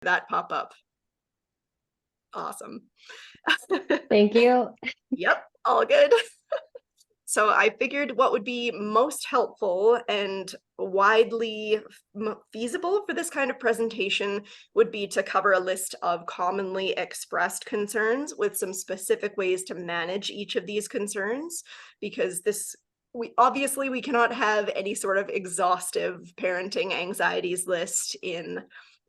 that pop up. Awesome. Thank you. Yep, all good. So I figured what would be most helpful and widely feasible for this kind of presentation would be to cover a list of commonly expressed concerns with some specific ways to manage each of these concerns, because we cannot have any sort of exhaustive parenting anxieties list in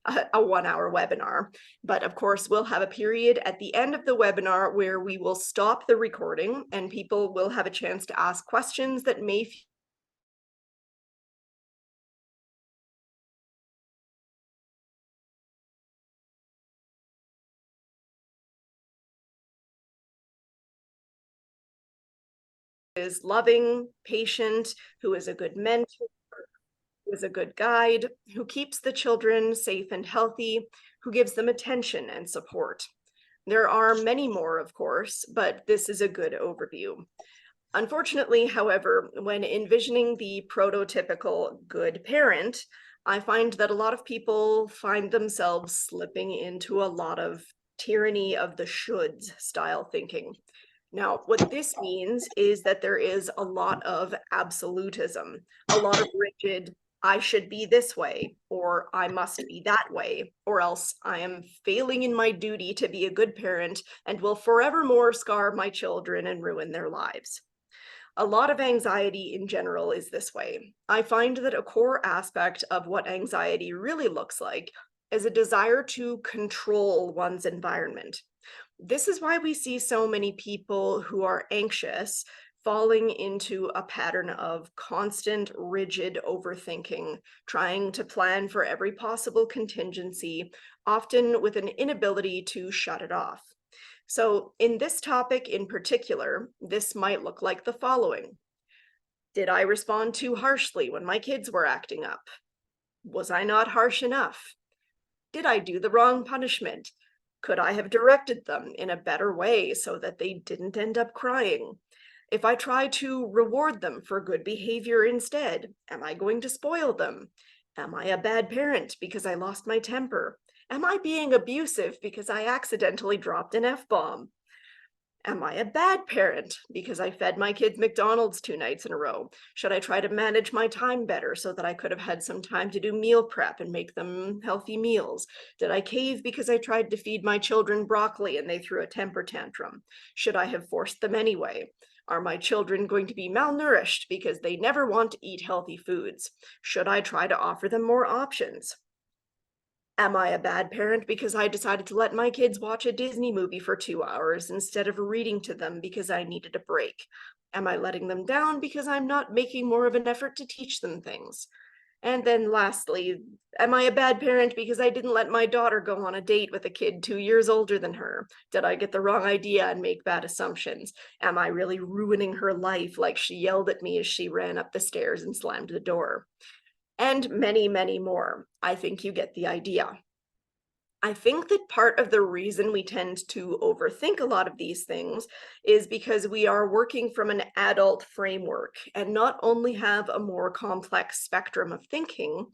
a 1-hour webinar. But of course, we'll have a period at the end of the webinar where we will stop the recording and people will have a chance to ask questions that may is loving, patient, who is a good mentor, who is a good guide, who keeps the children safe and healthy, who gives them attention and support. There are many more, of course, but this is a good overview. Unfortunately, however, when envisioning the prototypical good parent, I find that a lot of people find themselves slipping into a lot of tyranny of the shoulds style thinking. Now, what this means is that there is a lot of absolutism, a lot of rigid, I should be this way, or I must be that way, or else I am failing in my duty to be a good parent and will forevermore scar my children and ruin their lives. A lot of anxiety in general is this way. I find that a core aspect of what anxiety really looks like is a desire to control one's environment. This is why we see so many people who are anxious falling into a pattern of constant, rigid overthinking, trying to plan for every possible contingency, often with an inability to shut it off. So in this topic in particular, this might look like the following. Did I respond too harshly when my kids were acting up? Was I not harsh enough? Did I do the wrong punishment? Could I have directed them in a better way so that they didn't end up crying? If I try to reward them for good behavior instead, am I going to spoil them? Am I a bad parent because I lost my temper? Am I being abusive because I accidentally dropped an F-bomb? Am I a bad parent because I fed my kids McDonald's 2 nights in a row? Should I try to manage my time better so that I could have had some time to do meal prep and make them healthy meals? Did I cave because I tried to feed my children broccoli and they threw a temper tantrum? Should I have forced them anyway? Are my children going to be malnourished because they never want to eat healthy foods? Should I try to offer them more options? Am I a bad parent because I decided to let my kids watch a Disney movie for 2 hours instead of reading to them because I needed a break? Am I letting them down because I'm not making more of an effort to teach them things? And then lastly, am I a bad parent because I didn't let my daughter go on a date with a kid 2 years older than her? Did I get the wrong idea and make bad assumptions? Am I really ruining her life like she yelled at me as she ran up the stairs and slammed the door? And many, many more. I think you get the idea. I think that part of the reason we tend to overthink a lot of these things is because we are working from an adult framework and not only have a more complex spectrum of thinking,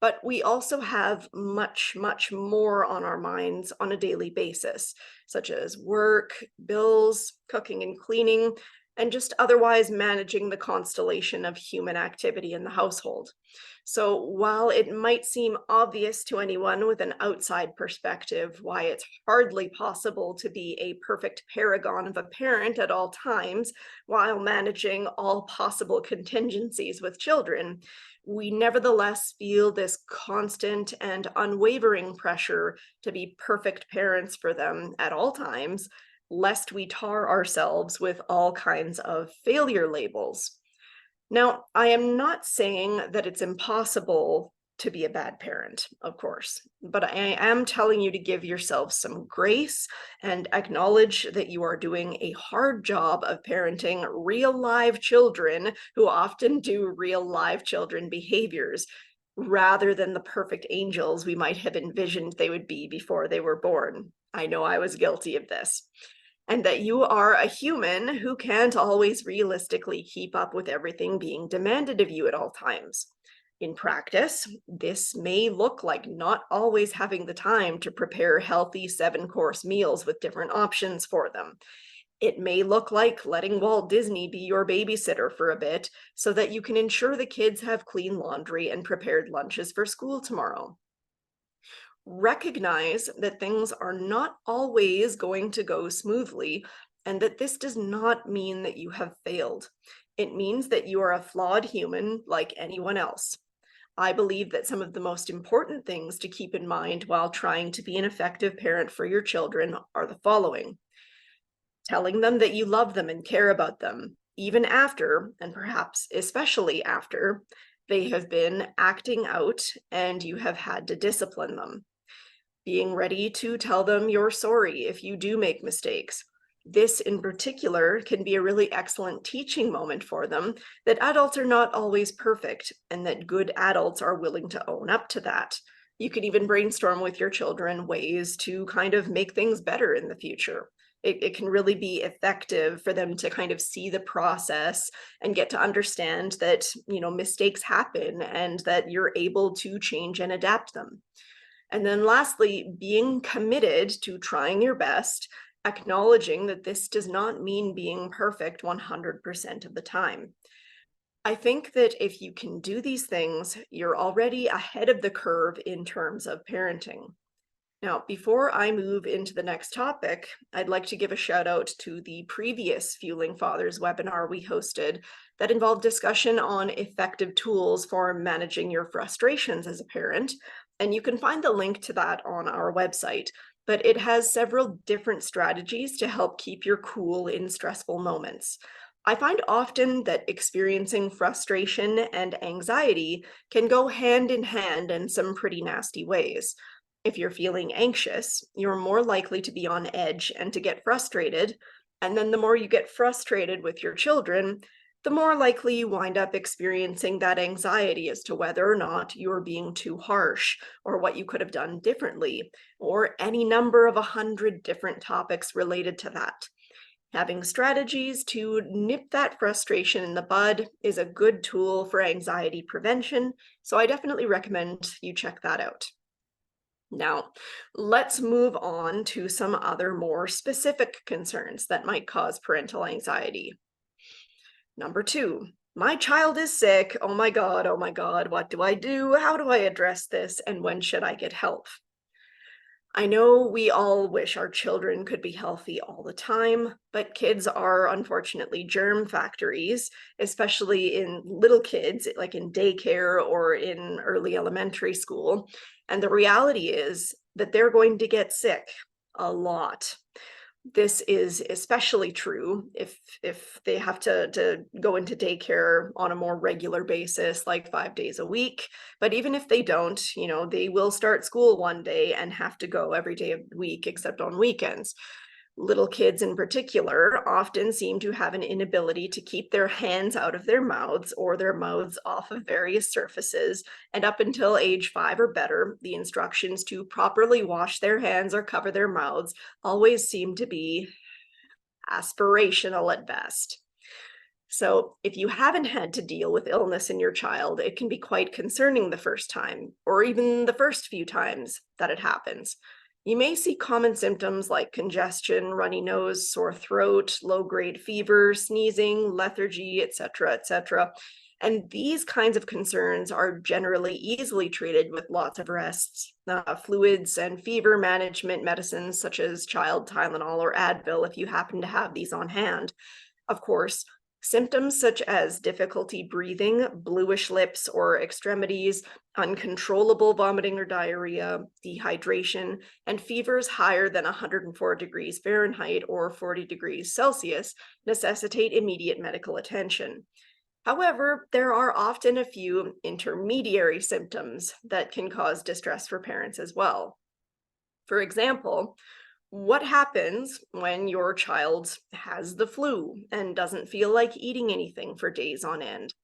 but we also have much, much more on our minds on a daily basis, such as work, bills, cooking and cleaning, and just otherwise managing the constellation of human activity in the household. So while it might seem obvious to anyone with an outside perspective why it's hardly possible to be a perfect paragon of a parent at all times while managing all possible contingencies with children, we nevertheless feel this constant and unwavering pressure to be perfect parents for them at all times, lest we tar ourselves with all kinds of failure labels. Now, I am not saying that it's impossible to be a bad parent, of course, but I am telling you to give yourself some grace and acknowledge that you are doing a hard job of parenting real live children who often do real live children behaviors rather than the perfect angels we might have envisioned they would be before they were born. I know I was guilty of this. And that you are a human who can't always realistically keep up with everything being demanded of you at all times. In practice, this may look like not always having the time to prepare healthy 7-course meals with different options for them. It may look like letting Walt Disney be your babysitter for a bit so that you can ensure the kids have clean laundry and prepared lunches for school tomorrow. Recognize that things are not always going to go smoothly, and that this does not mean that you have failed. It means that you are a flawed human like anyone else. I believe that some of the most important things to keep in mind while trying to be an effective parent for your children are the following: telling them that you love them and care about them, even after, and perhaps especially after, they have been acting out and you have had to discipline them. Being ready to tell them you're sorry if you do make mistakes. This in particular can be a really excellent teaching moment for them that adults are not always perfect and that good adults are willing to own up to that. You can even brainstorm with your children ways to kind of make things better in the future. It can really be effective for them to kind of see the process and get to understand that, mistakes happen and that you're able to change and adapt them. And then lastly, being committed to trying your best, acknowledging that this does not mean being perfect 100% of the time. I think that if you can do these things, you're already ahead of the curve in terms of parenting. Now, before I move into the next topic, I'd like to give a shout out to the previous Fueling Fathers webinar we hosted that involved discussion on effective tools for managing your frustrations as a parent. And you can find the link to that on our website, but it has several different strategies to help keep your cool in stressful moments. I find often that experiencing frustration and anxiety can go hand in hand in some pretty nasty ways. If you're feeling anxious, you're more likely to be on edge and to get frustrated. And then the more you get frustrated with your children, the more likely you wind up experiencing that anxiety as to whether or not you're being too harsh or what you could have done differently, or any number of 100 different topics related to that. Having strategies to nip that frustration in the bud is a good tool for anxiety prevention, so I definitely recommend you check that out. Now, let's move on to some other more specific concerns that might cause parental anxiety. Number 2, my child is sick. Oh my God, what do I do? How do I address this? And when should I get help? I know we all wish our children could be healthy all the time, but kids are unfortunately germ factories, especially in little kids, like in daycare or in early elementary school. And the reality is that they're going to get sick a lot. This is especially true if they have to go into daycare on a more regular basis, like 5 days a week. But even if they don't, they will start school one day and have to go every day of the week except on weekends. Little kids in particular often seem to have an inability to keep their hands out of their mouths or their mouths off of various surfaces. And up until age 5 or better, the instructions to properly wash their hands or cover their mouths always seem to be aspirational at best. So if you haven't had to deal with illness in your child, it can be quite concerning the first time, or even the first few times that it happens. You may see common symptoms like congestion, runny nose, sore throat, low-grade fever, sneezing, lethargy, etc., etc. And these kinds of concerns are generally easily treated with lots of rests, fluids, and fever management medicines such as child Tylenol or Advil if you happen to have these on hand. Of course, symptoms such as difficulty breathing, bluish lips or extremities, uncontrollable vomiting or diarrhea, dehydration, and fevers higher than 104 degrees Fahrenheit or 40 degrees Celsius necessitate immediate medical attention. However, there are often a few intermediary symptoms that can cause distress for parents as well. For example, what happens when your child has the flu and doesn't feel like eating anything for days on end?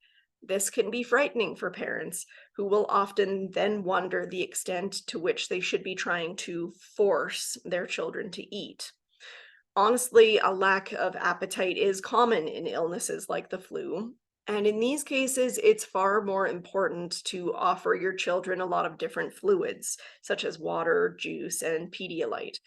This can be frightening for parents who will often then wonder the extent to which they should be trying to force their children to eat. Honestly, a lack of appetite is common in illnesses like the flu. And in these cases, it's far more important to offer your children a lot of different fluids, such as water, juice, and Pedialyte.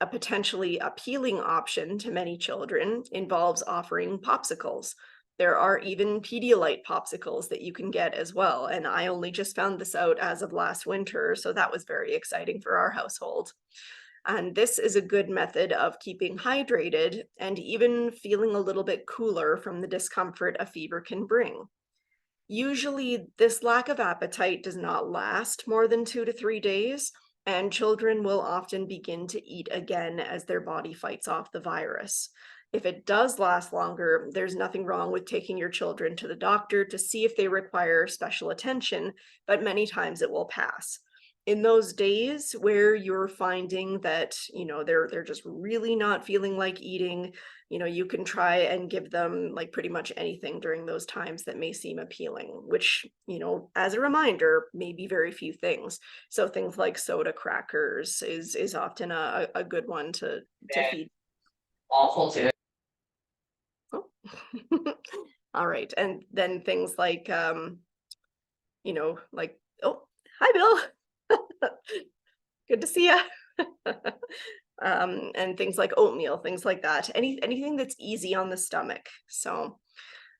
A potentially appealing option to many children involves offering popsicles. There are even Pedialyte popsicles that you can get as well, and I only just found this out as of last winter, so that was very exciting for our household. And this is a good method of keeping hydrated and even feeling a little bit cooler from the discomfort a fever can bring. Usually, this lack of appetite does not last more than 2 to 3 days, and children will often begin to eat again as their body fights off the virus. If it does last longer, there's nothing wrong with taking your children to the doctor to see if they require special attention, but many times it will pass. In those days where you're finding that, they're just really not feeling like eating, you can try and give them like pretty much anything during those times that may seem appealing, which, as a reminder, may be very few things. So things like soda crackers is often a good one to feed. Awful too. Oh. All right. And then things like like, oh, hi Bill. Good to see you. And things like oatmeal, things like that. Anything that's easy on the stomach. So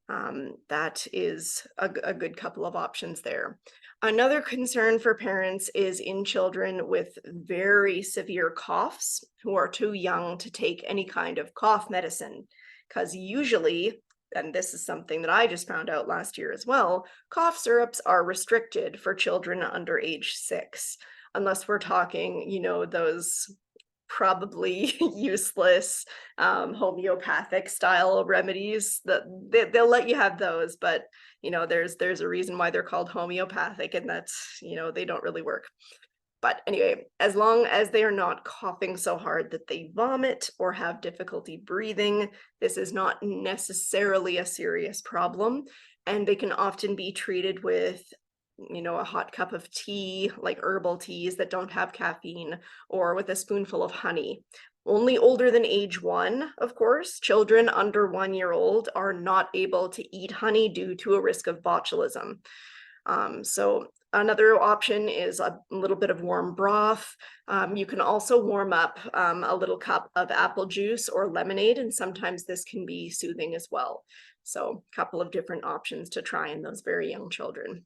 that is a good couple of options there. Another concern for parents is in children with very severe coughs who are too young to take any kind of cough medicine, because usually, and this is something that I just found out last year as well, cough syrups are restricted for children under age 6, unless we're talking, those probably useless homeopathic style remedies that they'll let you have those, but there's a reason why they're called homeopathic, and that's they don't really work. But anyway, as long as they are not coughing so hard that they vomit or have difficulty breathing, this is not necessarily a serious problem, and they can often be treated with a hot cup of tea, like herbal teas that don't have caffeine, or with a spoonful of honey. Only older than age 1, of course. Children under 1 year old are not able to eat honey due to a risk of botulism. So another option is a little bit of warm broth. You can also warm up a little cup of apple juice or lemonade, and sometimes this can be soothing as well. So a couple of different options to try in those very young children.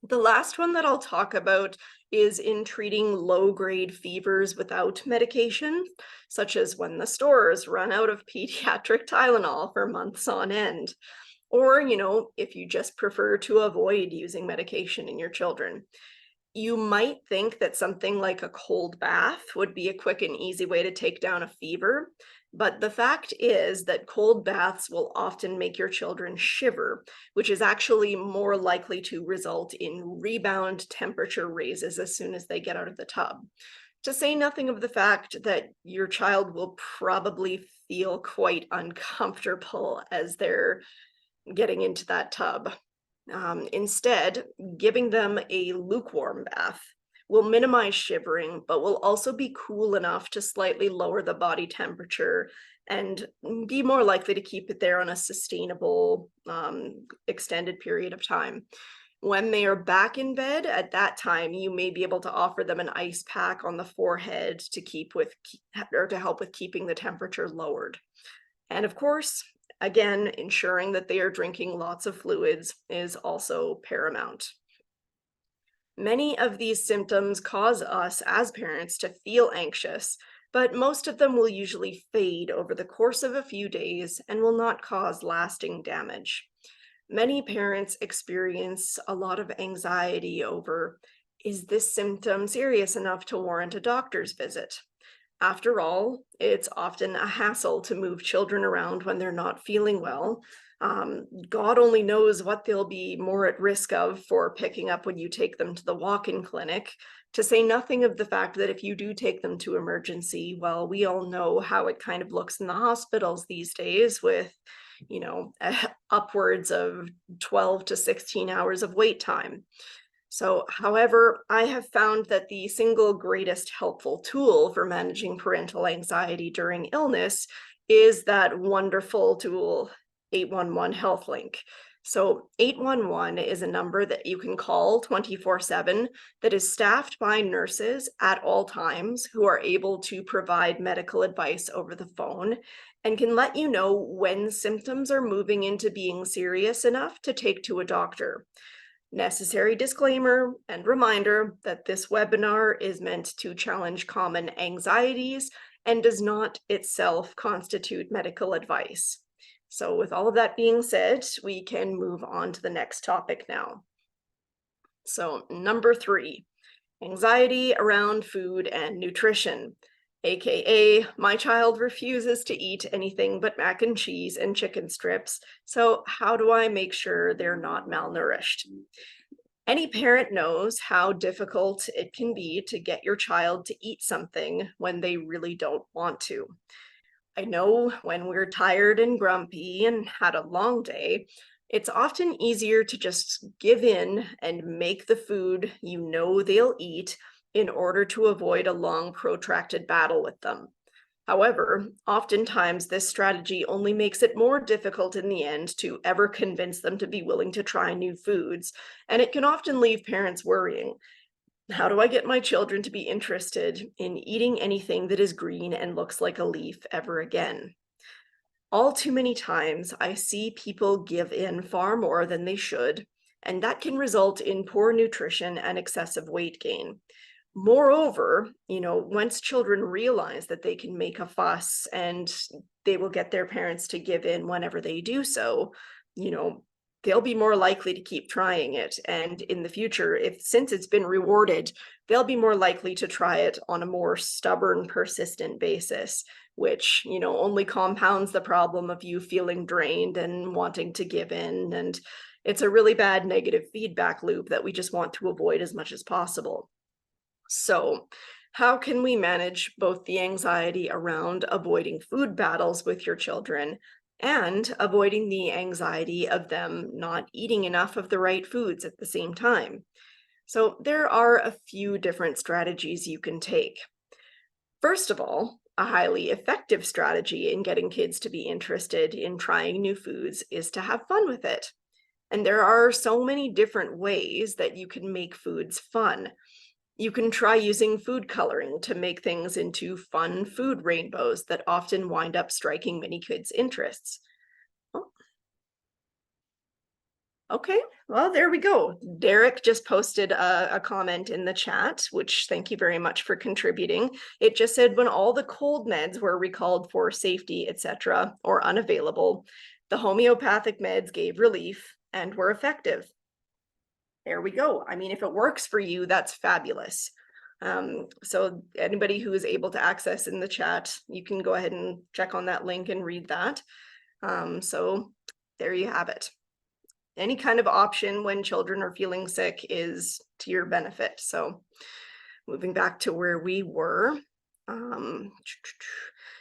The last one that I'll talk about is in treating low-grade fevers without medication, such as when the stores run out of pediatric Tylenol for months on end. Or, if you just prefer to avoid using medication in your children. You might think that something like a cold bath would be a quick and easy way to take down a fever, but the fact is that cold baths will often make your children shiver, which is actually more likely to result in rebound temperature raises as soon as they get out of the tub. To say nothing of the fact that your child will probably feel quite uncomfortable as they're getting into that tub. Instead, giving them a lukewarm bath will minimize shivering, but will also be cool enough to slightly lower the body temperature and be more likely to keep it there on a sustainable, extended period of time. When they are back in bed, at that time, you may be able to offer them an ice pack on the forehead to help with keeping the temperature lowered. And of course, again, ensuring that they are drinking lots of fluids is also paramount. Many of these symptoms cause us as parents to feel anxious, but most of them will usually fade over the course of a few days and will not cause lasting damage. Many parents experience a lot of anxiety over, is this symptom serious enough to warrant a doctor's visit? After all, it's often a hassle to move children around when they're not feeling well. God only knows what they'll be more at risk of for picking up when you take them to the walk-in clinic, to say nothing of the fact that if you do take them to emergency, well, we all know how it kind of looks in the hospitals these days with, upwards of 12 to 16 hours of wait time. So, however, I have found that the single greatest helpful tool for managing parental anxiety during illness is that wonderful tool, 811 HealthLink. So 811 is a number that you can call 24/7 that is staffed by nurses at all times who are able to provide medical advice over the phone and can let you know when symptoms are moving into being serious enough to take to a doctor. Necessary disclaimer and reminder that this webinar is meant to challenge common anxieties and does not itself constitute medical advice. So with all of that being said, we can move on to the next topic now. So number 3, anxiety around food and nutrition, AKA my child refuses to eat anything but mac and cheese and chicken strips. So how do I make sure they're not malnourished? Any parent knows how difficult it can be to get your child to eat something when they really don't want to. I know when we're tired and grumpy and had a long day, it's often easier to just give in and make the food you know they'll eat in order to avoid a long, protracted battle with them. However, oftentimes this strategy only makes it more difficult in the end to ever convince them to be willing to try new foods, and it can often leave parents worrying. How do I get my children to be interested in eating anything that is green and looks like a leaf ever again? All too many times, I see people give in far more than they should, and that can result in poor nutrition and excessive weight gain. Moreover, once children realize that they can make a fuss and they will get their parents to give in whenever they do so, you know, they'll be more likely to keep trying it. And in the future, since it's been rewarded, they'll be more likely to try it on a more stubborn, persistent basis, which, only compounds the problem of you feeling drained and wanting to give in. And it's a really bad negative feedback loop that we just want to avoid as much as possible. So, how can we manage both the anxiety around avoiding food battles with your children and avoiding the anxiety of them not eating enough of the right foods at the same time? So, there are a few different strategies you can take. First of all, a highly effective strategy in getting kids to be interested in trying new foods is to have fun with it. And there are so many different ways that you can make foods fun. You can try using food coloring to make things into fun food rainbows that often wind up striking many kids' interests. Oh, okay, well, there we go. Derek just posted a comment in the chat, which thank you very much for contributing. It just said when all the cold meds were recalled for safety, etc., or unavailable, the homeopathic meds gave relief and were effective. There we go. I mean, if it works for you, that's fabulous. So anybody who is able to access in the chat, you can go ahead and check on that link and read that. So there you have it. Any kind of option when children are feeling sick is to your benefit. So moving back to where we were.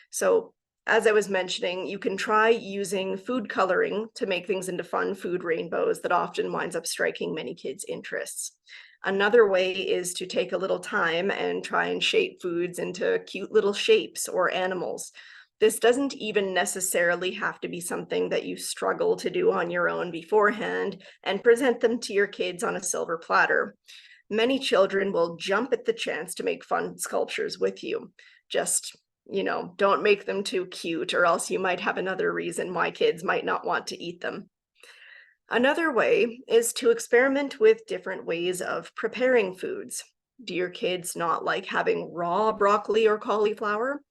So as I was mentioning, you can try using food coloring to make things into fun food rainbows that often winds up striking many kids' interests. Another way is to take a little time and try and shape foods into cute little shapes or animals. This doesn't even necessarily have to be something that you struggle to do on your own beforehand and present them to your kids on a silver platter. Many children will jump at the chance to make fun sculptures with you. Just don't make them too cute, or else you might have another reason why kids might not want to eat them. Another way is to experiment with different ways of preparing foods. Do your kids not like having raw broccoli or cauliflower?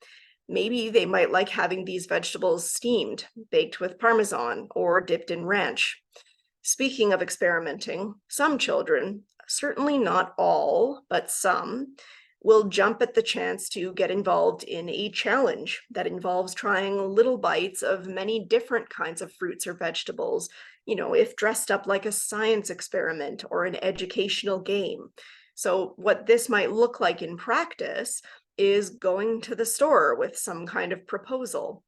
Maybe they might like having these vegetables steamed, baked with Parmesan, or dipped in ranch. Speaking of experimenting, some children, certainly not all, but some, will jump at the chance to get involved in a challenge that involves trying little bites of many different kinds of fruits or vegetables, if dressed up like a science experiment or an educational game. So what this might look like in practice is going to the store with some kind of proposal.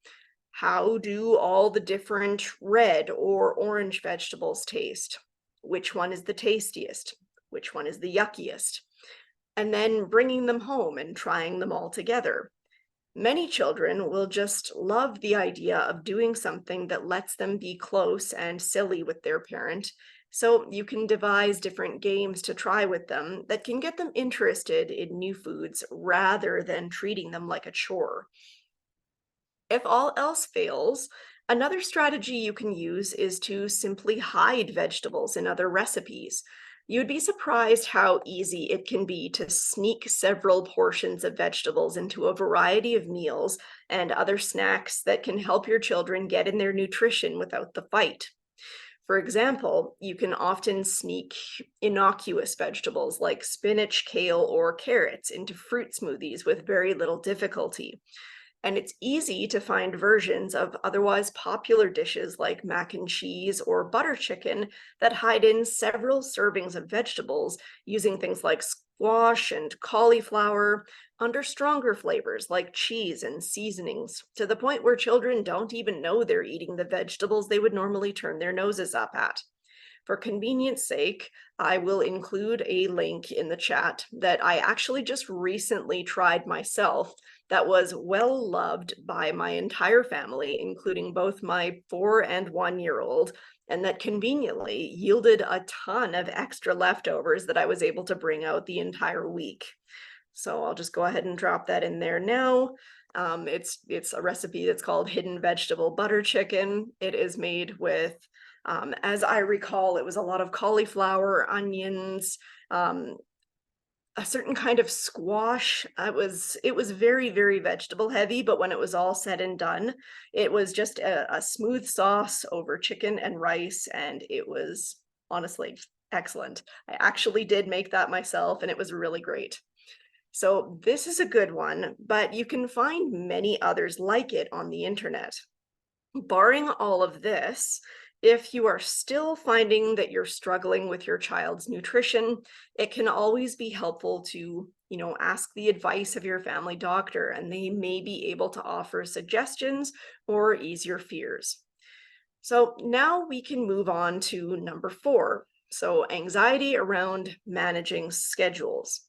How do all the different red or orange vegetables taste? Which one is the tastiest? Which one is the yuckiest? And then bringing them home and trying them all together. Many children will just love the idea of doing something that lets them be close and silly with their parent. So you can devise different games to try with them that can get them interested in new foods rather than treating them like a chore. If all else fails, another strategy you can use is to simply hide vegetables in other recipes. You'd be surprised how easy it can be to sneak several portions of vegetables into a variety of meals and other snacks that can help your children get in their nutrition without the fight. For example, you can often sneak innocuous vegetables like spinach, kale, or carrots into fruit smoothies with very little difficulty. And it's easy to find versions of otherwise popular dishes like mac and cheese or butter chicken that hide in several servings of vegetables using things like squash and cauliflower under stronger flavors like cheese and seasonings, to the point where children don't even know they're eating the vegetables they would normally turn their noses up at. For convenience sake, I will include a link in the chat that I actually just recently tried myself that was well loved by my entire family, including both my 4 and 1 year old, and that conveniently yielded a ton of extra leftovers that I was able to bring out the entire week. So I'll just go ahead and drop that in there now. It's a recipe that's called hidden vegetable butter chicken. It is made with, as I recall, it was a lot of cauliflower, onions, a certain kind of squash. It was very, very vegetable heavy, but when it was all said and done, it was just a smooth sauce over chicken and rice, and it was honestly excellent. I actually did make that myself, and it was really great. So this is a good one, but you can find many others like it on the internet. Barring all of this, if you are still finding that you're struggling with your child's nutrition, it can always be helpful to, ask the advice of your family doctor, and they may be able to offer suggestions or ease your fears. So now we can move on to number 4. So anxiety around managing schedules.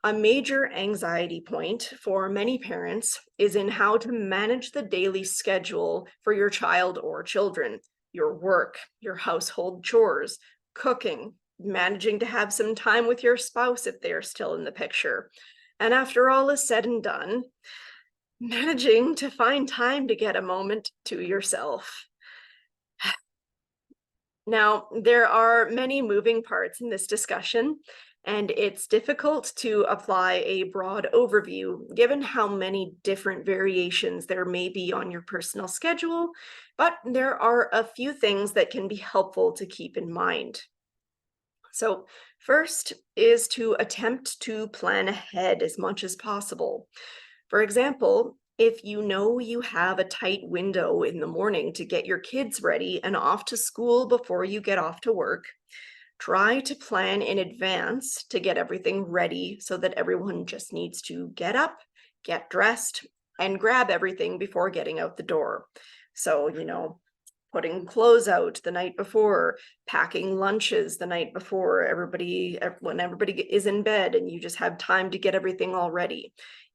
A major anxiety point for many parents is in how to manage the daily schedule for your child or children, your work, your household chores, cooking, managing to have some time with your spouse if they're still in the picture. And after all is said and done, managing to find time to get a moment to yourself. Now, there are many moving parts in this discussion, and it's difficult to apply a broad overview given how many different variations there may be on your personal schedule, but there are a few things that can be helpful to keep in mind. So, first is to attempt to plan ahead as much as possible. For example, if you know you have a tight window in the morning to get your kids ready and off to school before you get off to work, try to plan in advance to get everything ready so that everyone just needs to get up, get dressed, and grab everything before getting out the door. So, putting clothes out the night before, packing lunches the night before when everybody is in bed and you just have time to get everything all ready.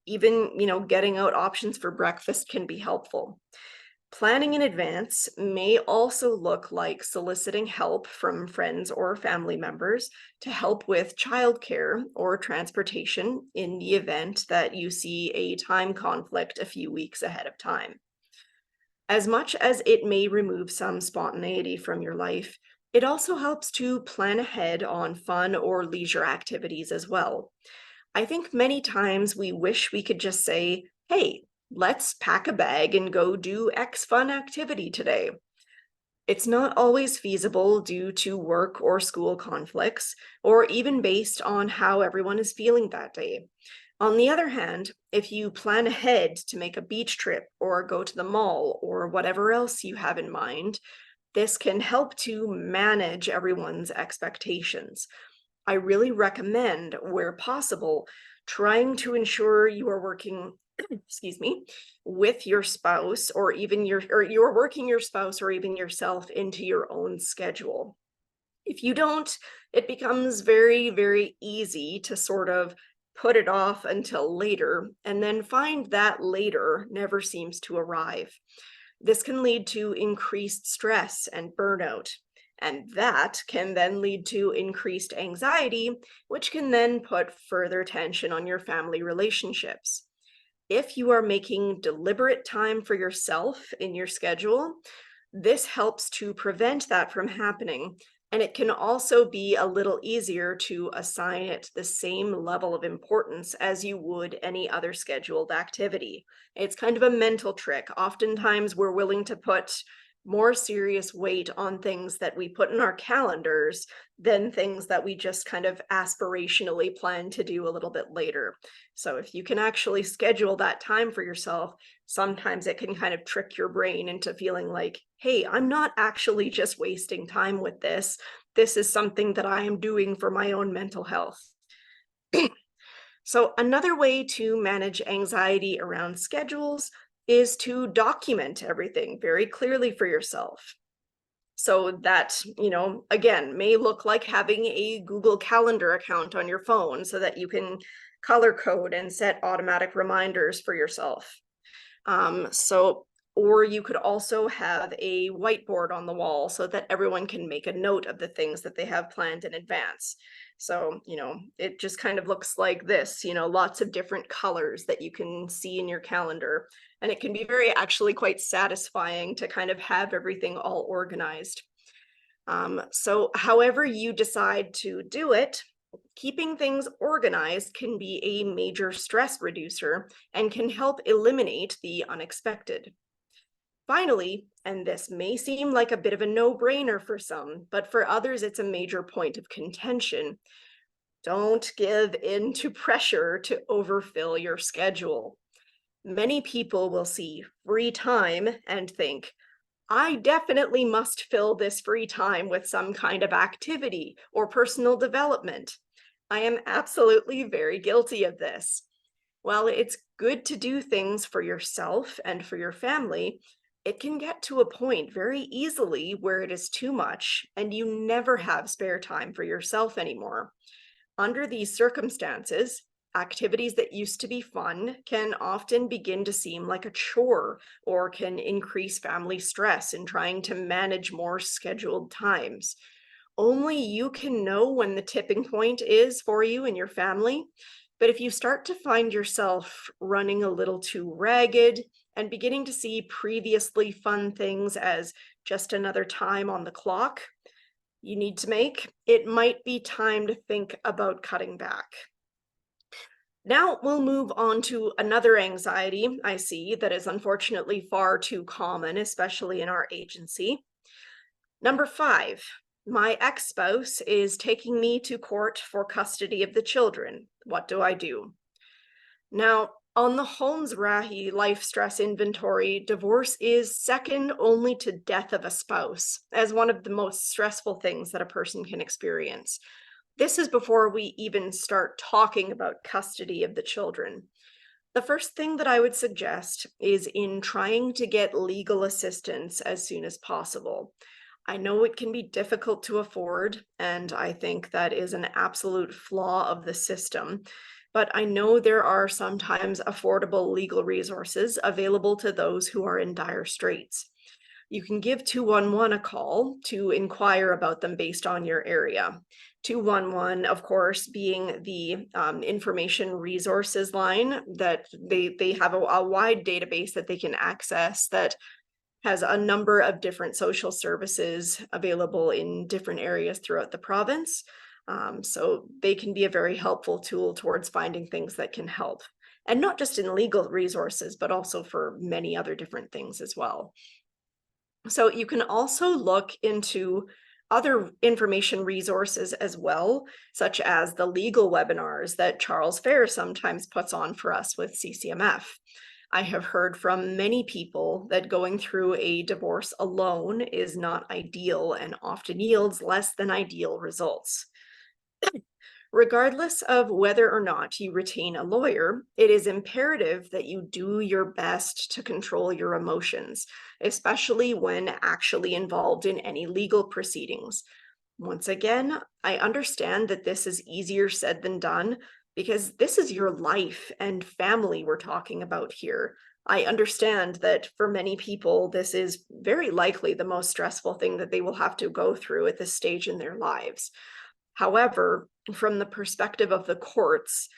Even, getting out options for breakfast can be helpful. Planning in advance may also look like soliciting help from friends or family members to help with childcare or transportation in the event that you see a time conflict a few weeks ahead of time. As much as it may remove some spontaneity from your life, it also helps to plan ahead on fun or leisure activities as well. I think many times we wish we could just say, hey, let's pack a bag and go do X fun activity today. It's not always feasible due to work or school conflicts, or even based on how everyone is feeling that day. On the other hand, if you plan ahead to make a beach trip or go to the mall or whatever else you have in mind, this can help to manage everyone's expectations. I really recommend, where possible, trying to ensure you are working, excuse me, with your spouse or you're working your spouse or even yourself into your own schedule. If you don't, it becomes very, very easy to sort of put it off until later, and then find that later never seems to arrive. This can lead to increased stress and burnout, and that can then lead to increased anxiety, which can then put further tension on your family relationships. If you are making deliberate time for yourself in your schedule, this helps to prevent that from happening. And it can also be a little easier to assign it the same level of importance as you would any other scheduled activity. It's kind of a mental trick. Oftentimes, we're willing to put more serious weight on things that we put in our calendars than things that we just kind of aspirationally plan to do a little bit later. So if you can actually schedule that time for yourself, sometimes it can kind of trick your brain into feeling like, hey, I'm not actually just wasting time with this. This is something that I am doing for my own mental health. So another way to manage anxiety around schedules is to document everything very clearly for yourself. So that, again, may look like having a Google Calendar account on your phone so that you can color code and set automatic reminders for yourself. Or you could also have a whiteboard on the wall so that everyone can make a note of the things that they have planned in advance. So, it just kind of looks like this, lots of different colors that you can see in your calendar. And it can be actually quite satisfying to kind of have everything all organized. So however you decide to do it, keeping things organized can be a major stress reducer and can help eliminate the unexpected. Finally, and this may seem like a bit of a no-brainer for some, but for others it's a major point of contention. Don't give in to pressure to overfill your schedule. Many people will see free time and think, I definitely must fill this free time with some kind of activity or personal development. I am absolutely very guilty of this. While it's good to do things for yourself and for your family, it can get to a point very easily where it is too much and you never have spare time for yourself anymore. Under these circumstances, activities that used to be fun can often begin to seem like a chore or can increase family stress in trying to manage more scheduled times. Only you can know when the tipping point is for you and your family. But if you start to find yourself running a little too ragged and beginning to see previously fun things as just another time on the clock you need to make, it might be time to think about cutting back. Now we'll move on to another anxiety I see that is unfortunately far too common, especially in our agency. Number 5, my ex-spouse is taking me to court for custody of the children. What do I do? Now, on the Holmes Rahe life stress inventory, divorce is second only to death of a spouse as one of the most stressful things that a person can experience. This is before we even start talking about custody of the children. The first thing that I would suggest is in trying to get legal assistance as soon as possible. I know it can be difficult to afford, and I think that is an absolute flaw of the system. But I know there are sometimes affordable legal resources available to those who are in dire straits. You can give 211 a call to inquire about them based on your area. 211, of course, being the information resources line that they have a wide database that they can access that has a number of different social services available in different areas throughout the province. So they can be a very helpful tool towards finding things that can help. And not just in legal resources, but also for many other different things as well. So you can also look into other information resources as well, such as the legal webinars that Charles Fair sometimes puts on for us with CCMF. I have heard from many people that going through a divorce alone is not ideal and often yields less than ideal results. Regardless of whether or not you retain a lawyer, it is imperative that you do your best to control your emotions, especially when actually involved in any legal proceedings. Once again, I understand that this is easier said than done, because this is your life and family we're talking about here. I understand that for many people, this is very likely the most stressful thing that they will have to go through at this stage in their lives. However, from the perspective of the courts,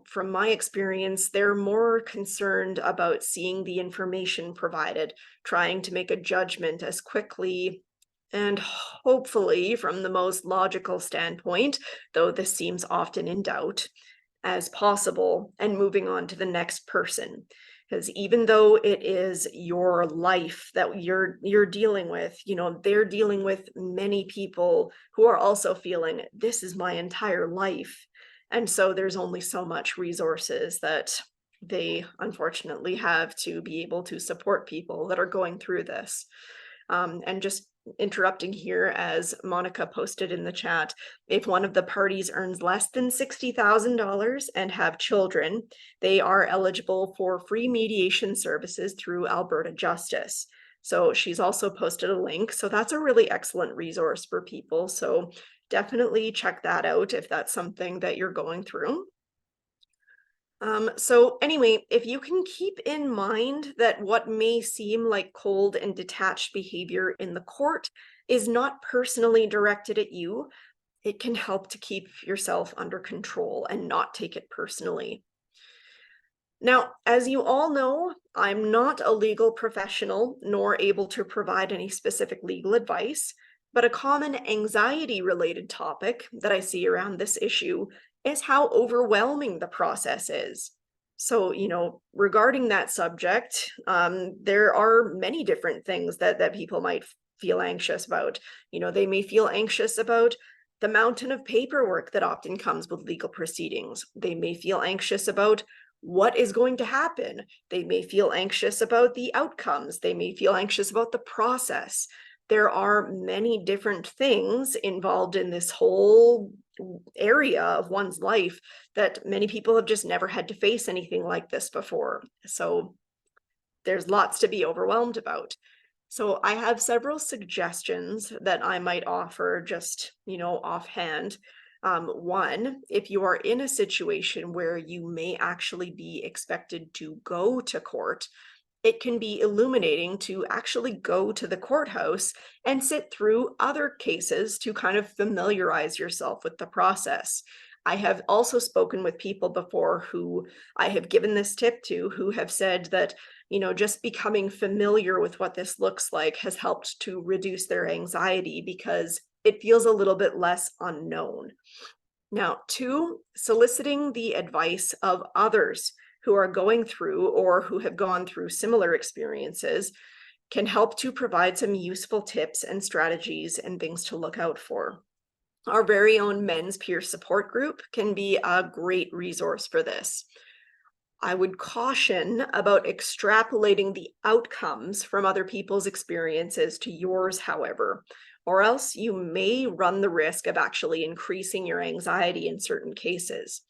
from my experience, they're more concerned about seeing the information provided, trying to make a judgment as quickly and hopefully from the most logical standpoint, though this seems often in doubt, as possible, and moving on to the next person. Because even though it is your life that you're dealing with, they're dealing with many people who are also feeling this is my entire life. And so there's only so much resources that they unfortunately have to be able to support people that are going through this. And just interrupting here, as Monica posted in the chat, if one of the parties earns less than $60,000 and have children, they are eligible for free mediation services through Alberta Justice. So she's also posted a link. So that's a really excellent resource for people. So definitely check that out if that's something that you're going through. So anyway, if you can keep in mind that what may seem like cold and detached behavior in the court is not personally directed at you, it can help to keep yourself under control and not take it personally. Now, as you all know, I'm not a legal professional nor able to provide any specific legal advice, but a common anxiety-related topic that I see around this issue is how overwhelming the process is. So, regarding that subject, there are many different things that people might feel anxious about. They may feel anxious about the mountain of paperwork that often comes with legal proceedings. They may feel anxious about what is going to happen. They may feel anxious about the outcomes. They may feel anxious about the process. There are many different things involved in this whole area of one's life that many people have just never had to face anything like this before. So there's lots to be overwhelmed about. So I have several suggestions that I might offer just, offhand. One, if you are in a situation where you may actually be expected to go to court, it can be illuminating to actually go to the courthouse and sit through other cases to kind of familiarize yourself with the process. I have also spoken with people before who I have given this tip to, who have said that, just becoming familiar with what this looks like has helped to reduce their anxiety because it feels a little bit less unknown. Now, two, soliciting the advice of others who are going through or who have gone through similar experiences can help to provide some useful tips and strategies and things to look out for. Our very own men's peer support group can be a great resource for this. I would caution about extrapolating the outcomes from other people's experiences to yours, however, or else you may run the risk of actually increasing your anxiety in certain cases.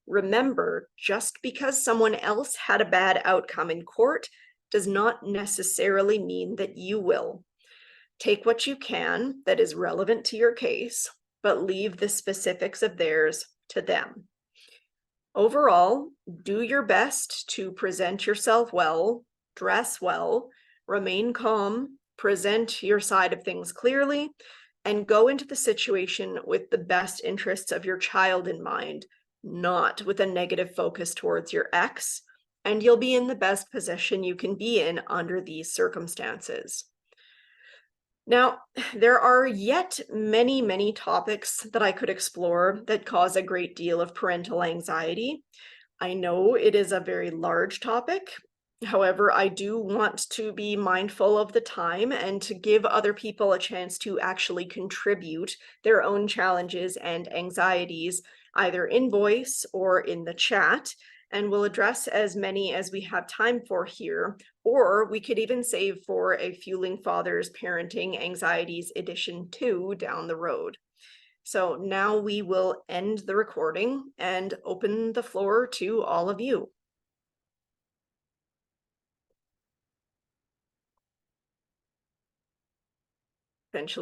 Remember, just because someone else had a bad outcome in court does not necessarily mean that you will. Take what you can that is relevant to your case, but leave the specifics of theirs to them. Overall, do your best to present yourself well, dress well, remain calm, present your side of things clearly, and go into the situation with the best interests of your child in mind, not with a negative focus towards your ex, and you'll be in the best position you can be in under these circumstances. Now, there are yet many, many topics that I could explore that cause a great deal of parental anxiety. I know it is a very large topic. However, I do want to be mindful of the time and to give other people a chance to actually contribute their own challenges and anxieties, either in voice or in the chat. And we'll address as many as we have time for here, or we could even save for a Fueling Fathers Parenting Anxieties Edition 2 down the road. So now we will end the recording and open the floor to all of you. Eventually.